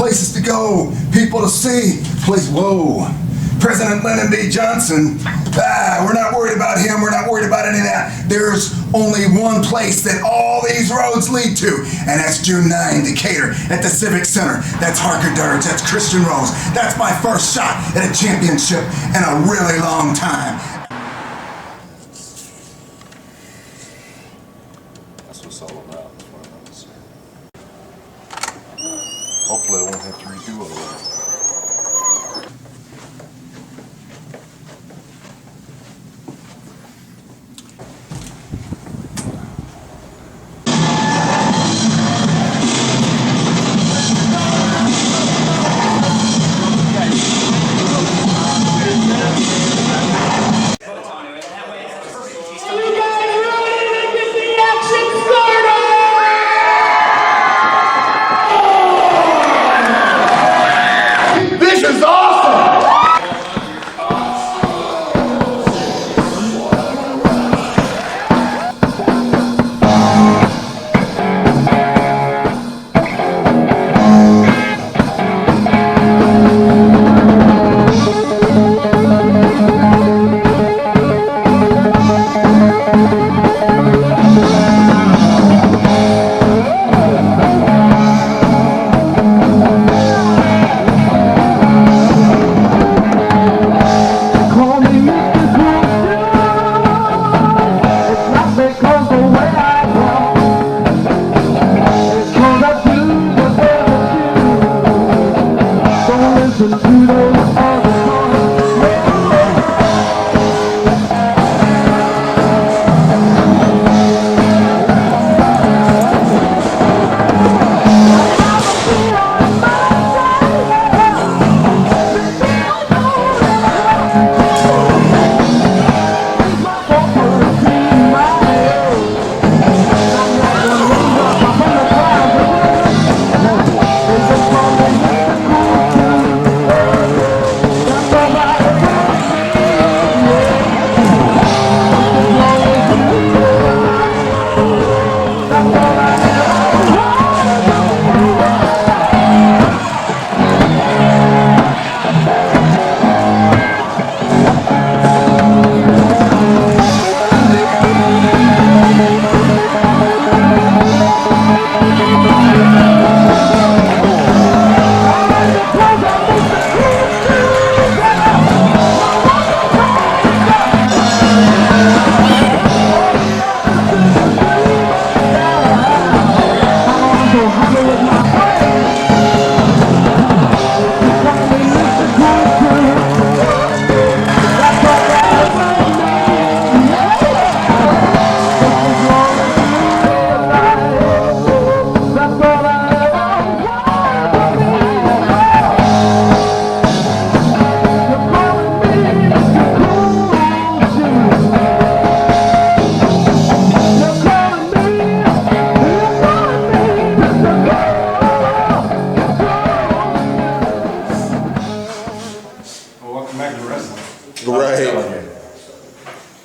places to go, people to see, whoa. President Lyndon B. Johnson, we're not worried about him, we're not worried about any of that. There's only one place that all these roads lead to, and that's June 9, Decatur, at the Civic Center. That's Harker Dirge, that's Christian Rose. That's my first shot at a championship in a really long time. That's what it's all about. Hopefully I won't have to redo all that.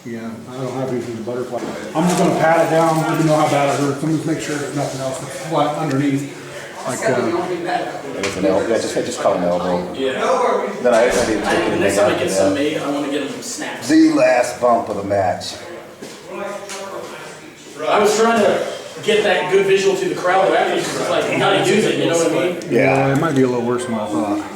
Yeah, I don't have anything to butterfly. I'm just gonna pat it down, let me know how bad it hurts. I'm just make sure there's nothing else flat underneath. Like, With an elbow, yeah, just call an elbow. Yeah. Then I didn't take anything. The next time I get some made, I want to get them snaps. The last bump of the match. I was trying to get that good visual to the crowd after, because it's like, how to use it, you know what I mean? yeah, it might be a little worse than I thought.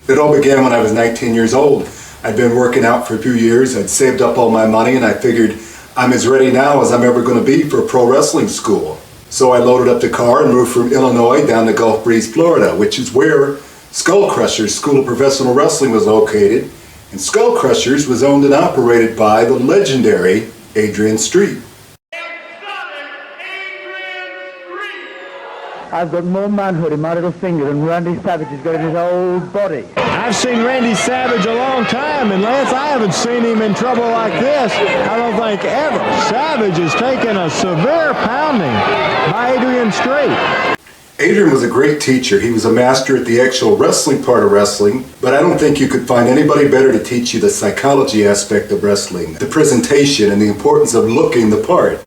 It all began when I was 19 years old. I'd been working out for a few years, I'd saved up all my money, and I figured I'm as ready now as I'm ever going to be for pro wrestling school. So I loaded up the car and moved from Illinois down to Gulf Breeze, Florida, which is where Skull Crushers School of Professional Wrestling was located, and Skull Crushers was owned and operated by the legendary Adrian Street. I've got more manhood in my little finger than Randy Savage has got in his old body. I've seen Randy Savage a long time, and Lance, I haven't seen him in trouble like this, I don't think ever. Savage has taken a severe pounding by Adrian Street. Adrian was a great teacher. He was a master at the actual wrestling part of wrestling, but I don't think you could find anybody better to teach you the psychology aspect of wrestling, the presentation, and the importance of looking the part.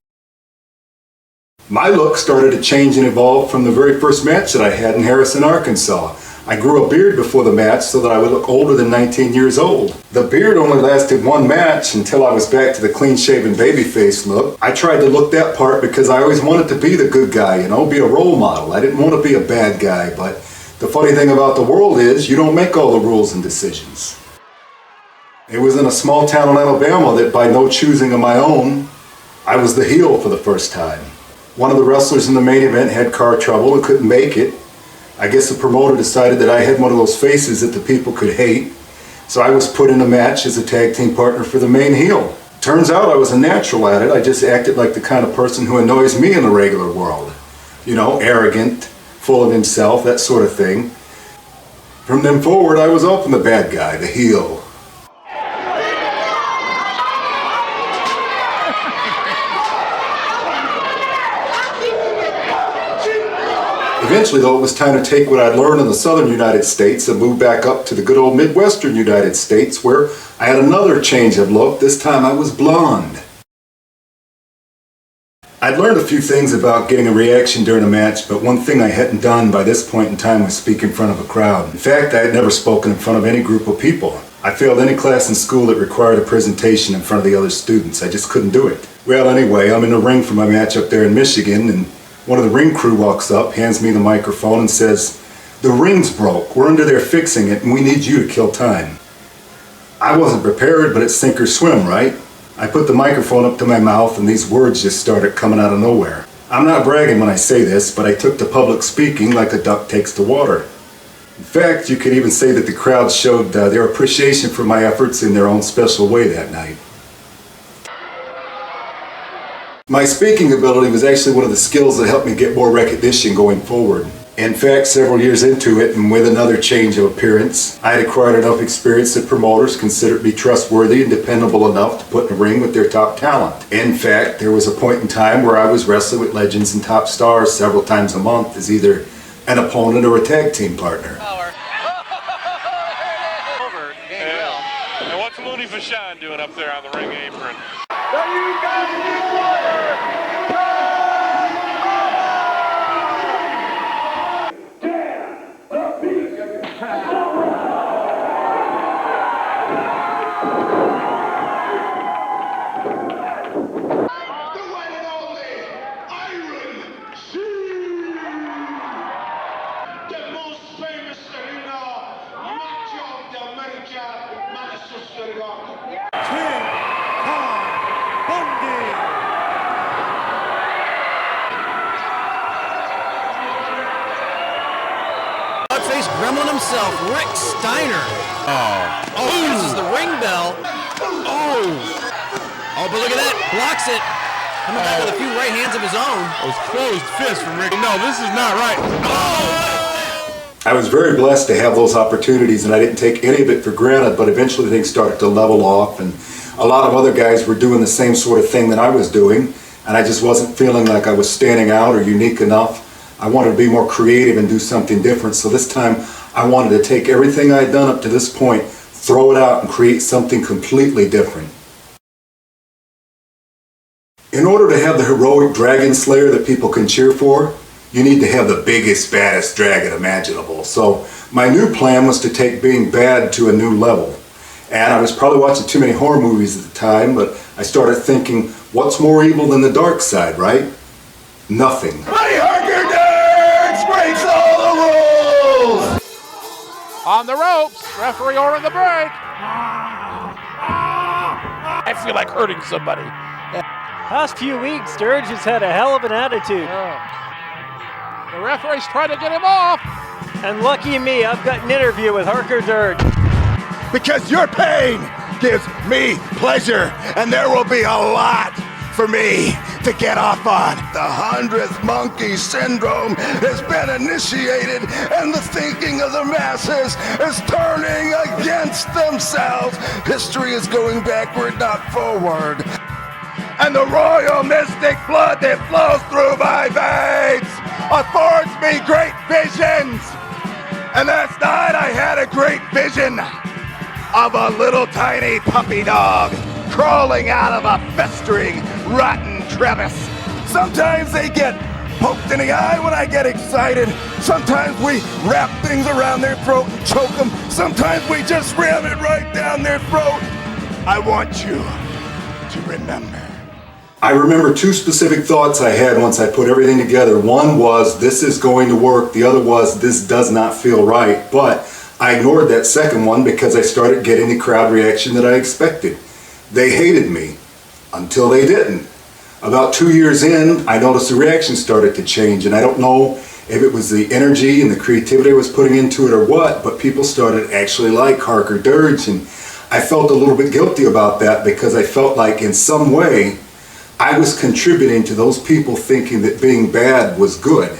My look started to change and evolve from the very first match that I had in Harrison, Arkansas. I grew a beard before the match so that I would look older than 19 years old. The beard only lasted one match until I was back to the clean-shaven babyface look. I tried to look that part because I always wanted to be the good guy, be a role model. I didn't want to be a bad guy, but the funny thing about the world is you don't make all the rules and decisions. It was in a small town in Alabama that by no choosing of my own, I was the heel for the first time. One of the wrestlers in the main event had car trouble and couldn't make it. I guess the promoter decided that I had one of those faces that the people could hate, so I was put in a match as a tag team partner for the main heel. Turns out I was a natural at it. I just acted like the kind of person who annoys me in the regular world. Arrogant, full of himself, that sort of thing. From then forward, I was often the bad guy, the heel. Eventually, though, it was time to take what I'd learned in the southern United States and move back up to the good old Midwestern United States, where I had another change of look. This time I was blonde. I'd learned a few things about getting a reaction during a match, but one thing I hadn't done by this point in time was speak in front of a crowd. In fact, I had never spoken in front of any group of people. I failed any class in school that required a presentation in front of the other students. I just couldn't do it. Well, anyway, I'm in the ring for my match up there in Michigan, and one of the ring crew walks up, hands me the microphone and says, "The ring's broke. We're under there fixing it and we need you to kill time." I wasn't prepared, but it's sink or swim, right? I put the microphone up to my mouth and these words just started coming out of nowhere. I'm not bragging when I say this, but I took to public speaking like a duck takes to water. In fact, you could even say that the crowd showed their appreciation for my efforts in their own special way that night. My speaking ability was actually one of the skills that helped me get more recognition going forward. In fact, several years into it, and with another change of appearance, I had acquired enough experience that promoters considered me trustworthy and dependable enough to put in a ring with their top talent. In fact, there was a point in time where I was wrestling with legends and top stars several times a month as either an opponent or a tag team partner. And what's Looney Vachon doing up there on the ring apron? Face gremlin himself, Rick Steiner. Uses the ring bell. But look at that, blocks it. Coming back with a few right hands of his own. Those closed fists from Rick. No, this is not right. I was very blessed to have those opportunities, and I didn't take any of it for granted, but eventually things started to level off, and a lot of other guys were doing the same sort of thing that I was doing, and I just wasn't feeling like I was standing out or unique enough. I wanted to be more creative and do something different, so this time I wanted to take everything I had done up to this point, throw it out, and create something completely different. In order to have the heroic dragon slayer that people can cheer for, you need to have the biggest, baddest dragon imaginable. So my new plan was to take being bad to a new level. And I was probably watching too many horror movies at the time, but I started thinking, what's more evil than the dark side, right? Nothing. Harker Dirge breaks all the rules! On the ropes, referee ordering the break. I feel like hurting somebody. Past few weeks, Dirge has had a hell of an attitude. The referee's trying to get him off. And lucky me, I've got an interview with Harker Dirge. Because your pain gives me pleasure, and there will be a lot for me to get off on. The 100th monkey syndrome has been initiated, and the thinking of the masses is turning against themselves. History is going backward, not forward. And the royal mystic blood that flows through my veins affords me great visions. And last night I had a great vision of a little tiny puppy dog crawling out of a festering, rotten crevice. Sometimes they get poked in the eye when I get excited. Sometimes we wrap things around their throat and choke them. Sometimes we just ram it right down their throat. I want you to remember. I remember two specific thoughts I had once I put everything together. One was, this is going to work. The other was, this does not feel right. But I ignored that second one because I started getting the crowd reaction that I expected. They hated me until they didn't. About 2 years in, I noticed the reaction started to change, and I don't know if it was the energy and the creativity I was putting into it or what, but people started actually like Harker Dirge, and I felt a little bit guilty about that because I felt like in some way I was contributing to those people thinking that being bad was good.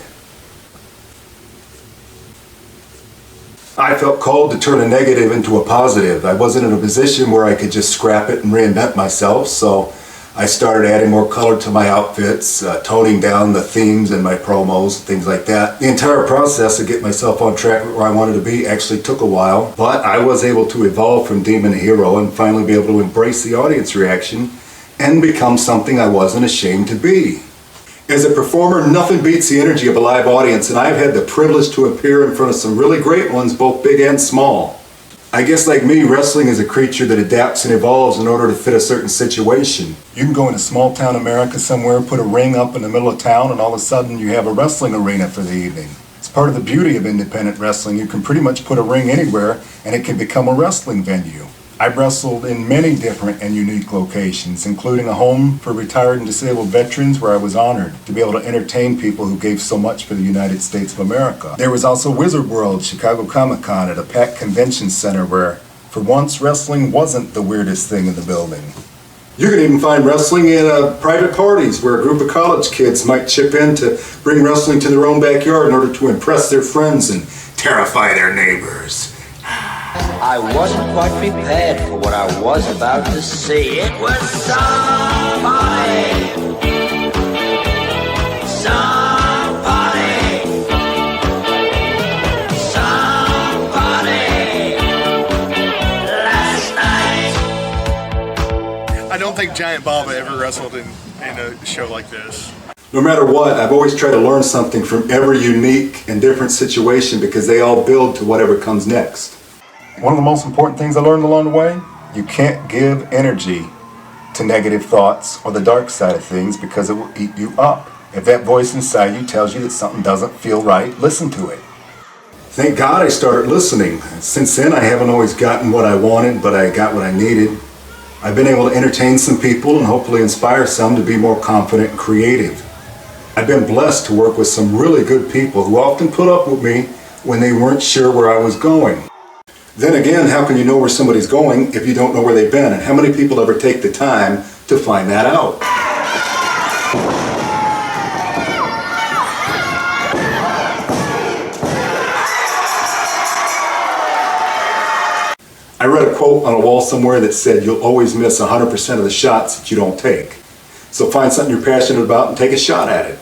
I felt called to turn a negative into a positive. I wasn't in a position where I could just scrap it and reinvent myself, so I started adding more color to my outfits, toning down the themes in my promos, things like that. The entire process to get myself on track where I wanted to be actually took a while, but I was able to evolve from demon to hero and finally be able to embrace the audience reaction and become something I wasn't ashamed to be. As a performer, nothing beats the energy of a live audience, and I've had the privilege to appear in front of some really great ones, both big and small. I guess like me, wrestling is a creature that adapts and evolves in order to fit a certain situation. You can go into small town America somewhere, put a ring up in the middle of town, and all of a sudden you have a wrestling arena for the evening. It's part of the beauty of independent wrestling. You can pretty much put a ring anywhere and it can become a wrestling venue. I've wrestled in many different and unique locations, including a home for retired and disabled veterans where I was honored to be able to entertain people who gave so much for the United States of America. There was also Wizard World, Chicago Comic-Con at a packed convention center where, for once, wrestling wasn't the weirdest thing in the building. You can even find wrestling in private parties where a group of college kids might chip in to bring wrestling to their own backyard in order to impress their friends and terrify their neighbors. I wasn't quite prepared for what I was about to see. It was somebody. Last night. I don't think Giant Baba ever wrestled in a show like this. No matter what, I've always tried to learn something from every unique and different situation because they all build to whatever comes next. One of the most important things I learned along the way, you can't give energy to negative thoughts or the dark side of things because it will eat you up. If that voice inside you tells you that something doesn't feel right, listen to it. Thank God I started listening. Since then, I haven't always gotten what I wanted, but I got what I needed. I've been able to entertain some people and hopefully inspire some to be more confident and creative. I've been blessed to work with some really good people who often put up with me when they weren't sure where I was going. Then again, how can you know where somebody's going if you don't know where they've been? And how many people ever take the time to find that out? I read a quote on a wall somewhere that said, you'll always miss 100% of the shots that you don't take. So find something you're passionate about and take a shot at it.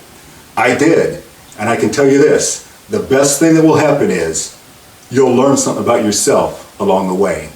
I did, and I can tell you this, the best thing that will happen is you'll learn something about yourself along the way.